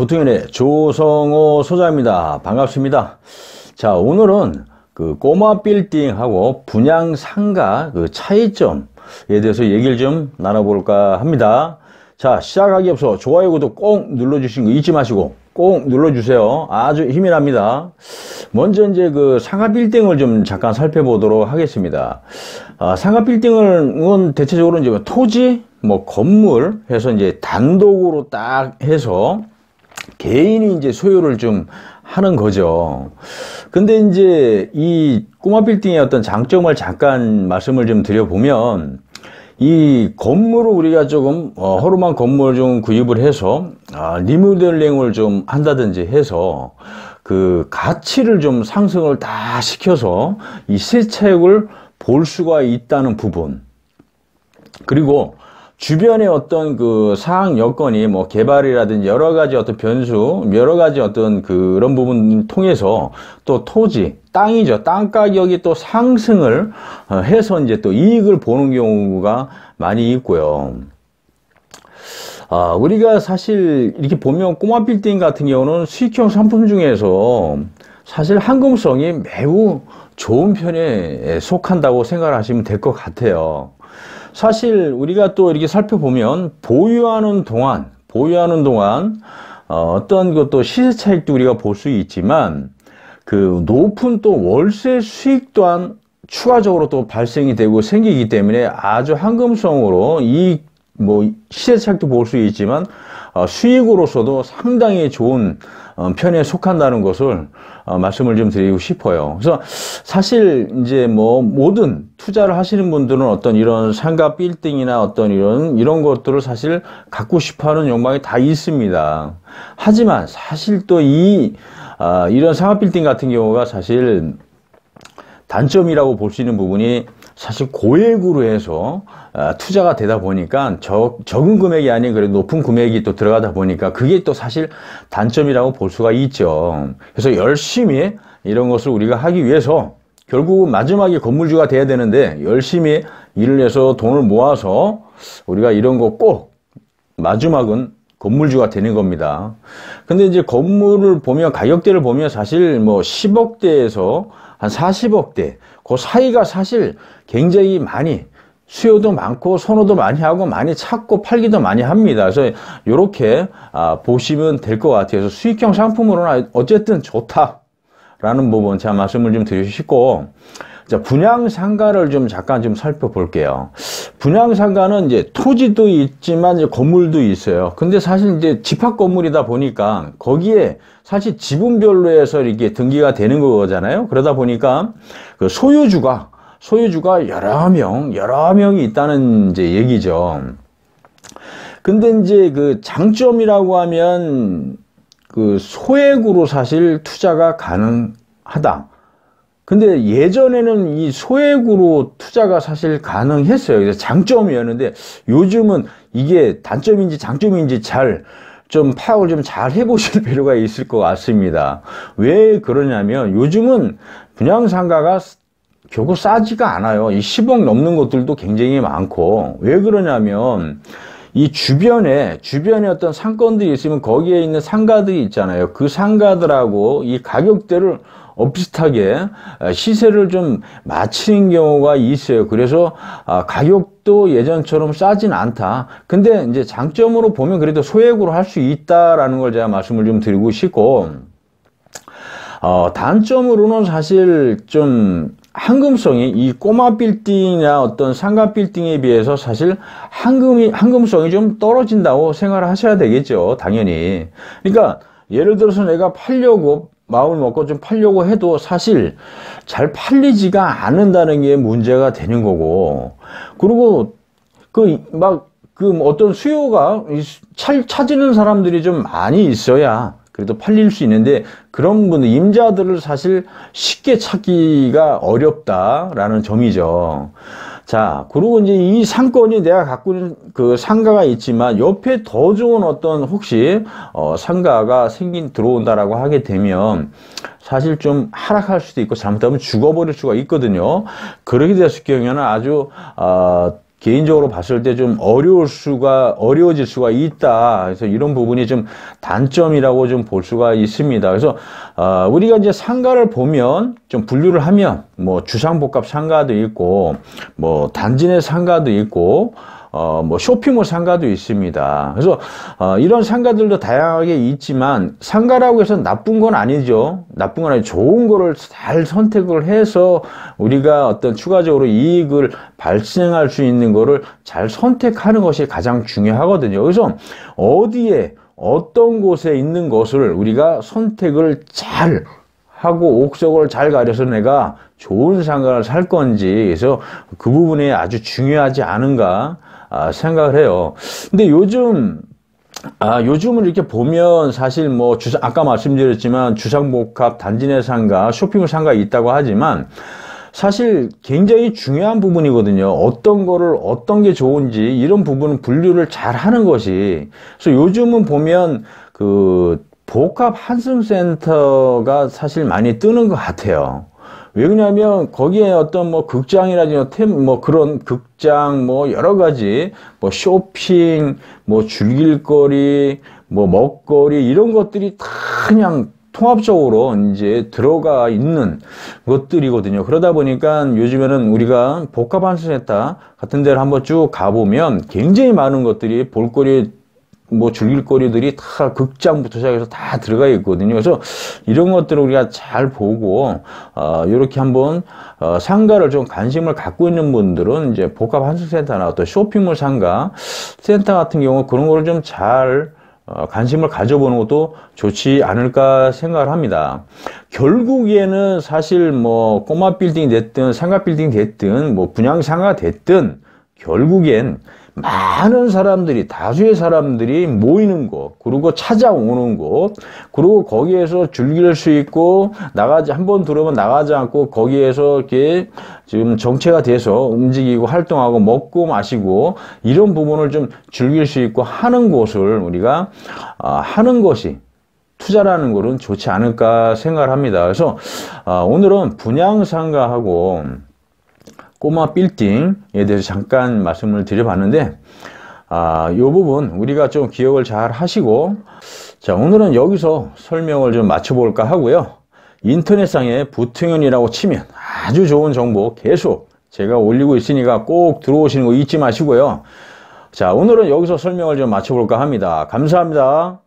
부통연의 조성호 소장입니다. 반갑습니다. 자, 오늘은 그 꼬마 빌딩하고 분양 상가 그 차이점에 대해서 얘기를 좀 나눠볼까 합니다. 자, 시작하기 앞서 좋아요, 구독 꼭 눌러주신 거 잊지 마시고 꼭 눌러주세요. 아주 힘이 납니다. 먼저 이제 그 상가 빌딩을 좀 잠깐 살펴보도록 하겠습니다. 상가 빌딩은 대체적으로 이제 토지, 건물 해서 이제 단독으로 딱 해서 개인이 이제 소유를 좀 하는 거죠. 근데 이제 이 꼬마 빌딩의 어떤 장점을 잠깐 말씀을 좀 드려보면, 이 건물을 우리가 조금 허름한 건물 좀 구입을 해서 리모델링을 좀 한다든지 해서 그 가치를 좀 상승을 다 시켜서 이 시세차익을 볼 수가 있다는 부분, 그리고 주변의 어떤 그 사항 여건이 개발이라든지 여러 가지 어떤 변수, 여러 가지 어떤 그런 부분 통해서 또 토지, 땅이죠. 땅 가격이 또 상승을 해서 이제 또 이익을 보는 경우가 많이 있고요. 우리가 사실 이렇게 보면 꼬마 빌딩 같은 경우는 수익형 상품 중에서 사실 항공성이 매우 좋은 편에 속한다고 생각하시면 될 것 같아요. 사실 우리가 또 이렇게 살펴보면 보유하는 동안 어떤 것도 시세 차익도 우리가 볼 수 있지만 그 높은 또 월세 수익 또한 추가적으로 또 발생이 되고 생기기 때문에 아주 황금성으로 이 시세 차익도 볼 수 있지만 수익으로서도 상당히 좋은 편에 속한다는 것을 말씀을 좀 드리고 싶어요. 그래서 사실 이제 모든 투자를 하시는 분들은 어떤 이런 상가 빌딩이나 어떤 이런 것들을 사실 갖고 싶어 하는 욕망이 다 있습니다. 하지만 사실 또 이런 상가 빌딩 같은 경우가 사실 단점이라고 볼 수 있는 부분이 사실 고액으로 해서 투자가 되다 보니까 적은 금액이 아닌 그래도 높은 금액이 또 들어가다 보니까 그게 또 사실 단점이라고 볼 수가 있죠. 그래서 열심히 이런 것을 우리가 하기 위해서 결국은 마지막에 건물주가 돼야 되는데 열심히 일을 해서 돈을 모아서 우리가 이런 거 꼭 마지막은 건물주가 되는 겁니다. 근데 이제 건물을 보면 가격대를 보면 사실 10억대에서 한 40억대 그 사이가 사실 굉장히 많이 수요도 많고 선호도 많이 하고 많이 찾고 팔기도 많이 합니다. 그래서 이렇게 보시면 될 것 같아요. 그래서 수익형 상품으로는 어쨌든 좋다라는 부분 제가 말씀을 좀 드리고 싶고, 자, 분양 상가를 좀 잠깐 좀 살펴볼게요. 분양 상가는 이제 토지도 있지만 이제 건물도 있어요. 근데 사실 이제 집합 건물이다 보니까 거기에 사실 지분별로 해서 이렇게 등기가 되는 거잖아요. 그러다 보니까 그 소유주가 여러 명이 있다는 이제 얘기죠. 근데 이제 그 장점이라고 하면 그 소액으로 사실 투자가 가능하다. 근데 예전에는 이 소액으로 투자가 사실 가능했어요. 그래서 장점이었는데 요즘은 이게 단점인지 장점인지 좀 파악을 좀 잘 해보실 필요가 있을 것 같습니다. 왜 그러냐면 요즘은 분양상가가 결국 싸지가 않아요. 이 10억 넘는 것들도 굉장히 많고, 왜 그러냐면 이 주변에 어떤 상권들이 있으면 거기에 있는 상가들이 있잖아요. 그 상가들하고 이 가격대를 비슷하게 시세를 좀 맞추는 경우가 있어요. 그래서 가격도 예전처럼 싸진 않다. 근데 이제 장점으로 보면 그래도 소액으로 할 수 있다라는 걸 제가 말씀을 좀 드리고 싶고, 단점으로는 사실 좀 황금성이 이 꼬마 빌딩이나 어떤 상가 빌딩에 비해서 사실 황금성이 좀 떨어진다고 생각을 하셔야 되겠죠. 당연히. 그러니까 예를 들어서 내가 마음을 먹고 좀 팔려고 해도 사실 잘 팔리지가 않는다는 게 문제가 되는 거고, 그리고 어떤 수요가 찾는 사람들이 좀 많이 있어야 그래도 팔릴 수 있는데, 그런 분들, 임자들을 사실 쉽게 찾기가 어렵다라는 점이죠. 자, 그리고 이제 이 상권이 내가 갖고 있는 그 상가가 있지만 옆에 더 좋은 어떤 혹시 상가가 들어온다라고 하게 되면 사실 좀 하락할 수도 있고 잘못하면 죽어버릴 수가 있거든요. 그렇게 됐을 경우에는 아주 개인적으로 봤을 때 좀 어려워질 수가 있다. 그래서 이런 부분이 좀 단점이라고 좀 볼 수가 있습니다. 그래서 우리가 이제 상가를 보면 좀 분류를 하면 뭐 주상복합 상가도 있고 뭐 단지 내 상가도 있고 뭐 쇼핑몰 상가도 있습니다. 그래서 이런 상가들도 다양하게 있지만 상가라고 해서 나쁜 건 아니죠. 나쁜 건 아니죠. 좋은 거를 잘 선택을 해서 우리가 어떤 추가적으로 이익을 발생할 수 있는 거를 잘 선택하는 것이 가장 중요하거든요. 그래서 어디에 어떤 곳에 있는 것을 우리가 선택을 잘 하고 옥석을 잘 가려서 내가 좋은 상가를 살 건지, 그래서 그 부분이 아주 중요하지 않은가 생각을 해요. 근데 요즘은 이렇게 보면 사실 뭐 아까 말씀드렸지만 주상복합, 단지 내 상가, 쇼핑몰 상가 있다고 하지만 사실 굉장히 중요한 부분이거든요. 어떤 거를 어떤 게 좋은지 이런 부분은 분류를 잘 하는 것이. 그래서 요즘은 보면 그 복합 환승센터가 사실 많이 뜨는 것 같아요. 왜냐하면 거기에 어떤 뭐 극장이라든지 뭐 그런 극장 뭐 여러 가지 뭐 쇼핑 뭐 즐길거리 뭐 먹거리 이런 것들이 다 그냥 통합적으로 이제 들어가 있는 것들이거든요. 그러다 보니까 요즘에는 우리가 복합 환승센터 같은 데를 한번 쭉 가보면 굉장히 많은 것들이 볼거리 뭐 즐길거리들이 다 극장부터 시작해서 다 들어가 있거든요. 그래서 이런 것들을 우리가 잘 보고 이렇게 한번 상가를 좀 관심을 갖고 있는 분들은 이제 복합 환승센터나 또 쇼핑몰 상가 센터 같은 경우 그런 거를 좀 잘 관심을 가져보는 것도 좋지 않을까 생각을 합니다. 결국에는 사실 뭐 꼬마 빌딩 됐든 상가 빌딩 됐든 뭐 분양 상가 됐든 결국엔 많은 사람들이, 다수의 사람들이 모이는 곳, 그리고 찾아오는 곳, 그리고 거기에서 즐길 수 있고, 한번 들어오면 나가지 않고, 거기에서 이렇게 지금 정체가 돼서 움직이고, 활동하고, 먹고, 마시고, 이런 부분을 좀 즐길 수 있고 하는 곳을 우리가, 하는 것이, 투자라는 것은 좋지 않을까 생각을 합니다. 그래서, 오늘은 분양상가하고, 꼬마 빌딩에 대해서 잠깐 말씀을 드려봤는데 이 부분 우리가 좀 기억을 잘 하시고, 자, 오늘은 여기서 설명을 좀 마쳐볼까 하고요. 인터넷상에 부통연이라고 치면 아주 좋은 정보 계속 제가 올리고 있으니까 꼭 들어오시는 거 잊지 마시고요. 자, 오늘은 여기서 설명을 좀 마쳐볼까 합니다. 감사합니다.